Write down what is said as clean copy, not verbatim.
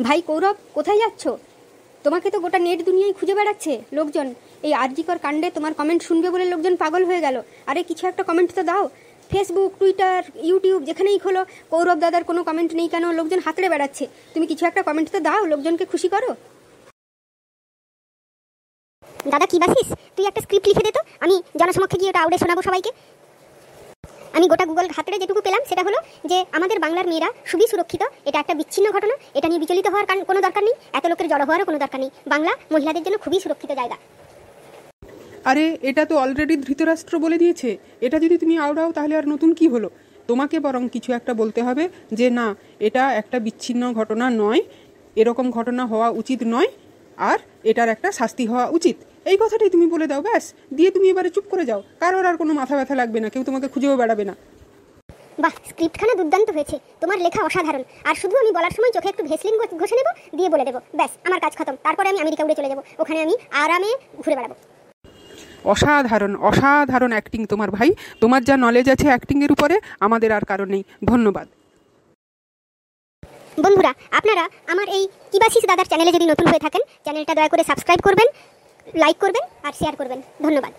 ভাই কৌরব, কোথায় যাচ্ছ? তোমাকে তো গোটা নেট দুনিয়ায় খুঁজে বেড়াচ্ছে লোকজন। এই আরজিকর কাণ্ডে তোমার কমেন্ট শুনবে বলে লোকজন পাগল হয়ে গেল। আরে কিছু একটা কমেন্ট তো দাও। ফেসবুক, টুইটার, ইউটিউব যেখানেই খোলো কৌরব দাদার কোনো কমেন্ট নেই কেন? লোকজন হাতড়ে বেড়াচ্ছে। তুমি কিছু একটা কমেন্ট তো দাও, লোকজনকে খুশি করো। দাদা কি বাসিস, তুই একটা স্ক্রিপ্ট লিখে দে তো, আমি জনসমক্ষে গিয়ে ওটা আউড়ে শোনাবো সবাইকে। আমি গোটা গুগল ঘাটে যেটুকু পেলাম সেটা হলো যে আমাদের বাংলার মেয়েরা খুবই সুরক্ষিত। এটা একটা বিচ্ছিন্ন ঘটনা, এটা নিয়ে বিচলিত হওয়ার কোনো দরকার নেই, এত লোকের জড়ো হওয়ারও কোনো দরকার নেই। বাংলা মহিলাদের জন্য খুবই সুরক্ষিত জায়গা। আরে এটা তো অলরেডি ধৃতরাষ্ট্র বলে দিয়েছে। এটা যদি তুমি আওড়াও তাহলে আর নতুন কি হলো? তোমাকে বরং কিছু একটা বলতে হবে যে না, এটা একটা বিচ্ছিন্ন ঘটনা নয়, এরকম ঘটনা হওয়া উচিত নয়, আর এটার একটা শাস্তি হওয়া উচিত। এই কথাটাই তুমি বলে দাও, ব্যাস। দিয়ে তুমি এবারে চুপ করে যাও, কারোর আর কোনো মাথা ব্যথা লাগবে না, কেউ তোমাকে খুঁজেও বেড়াবে না। বাহ, স্ক্রিপ্টখানা দুর্দান্ত হয়েছে, তোমার লেখা অসাধারণ। আর শুধু আমি বলার সময় চোখে একটু ভেসলিন ঘষে নেবো, দিয়ে বলে দেবো, ব্যাস আমার কাজ খতম। তারপরে আমি আমেরিকা উড়ে চলে যাবো, ওখানে আমি আরামে ঘুরে বেড়াবো। অসাধারণ অসাধারণ অ্যাক্টিং তোমার ভাই। তোমার যা নলেজ আছে অ্যাক্টিংয়ের উপরে, আমাদের আর কারণ নেই। ধন্যবাদ। বন্ধুরা, আপনারা আমার এই কিবাসিস দাদার চ্যানেলে যদি নতুন হয়ে থাকেন, চ্যানেলটা দয়া করে সাবস্ক্রাইব করবেন, লাইক করবেন আর শেয়ার করবেন। ধন্যবাদ।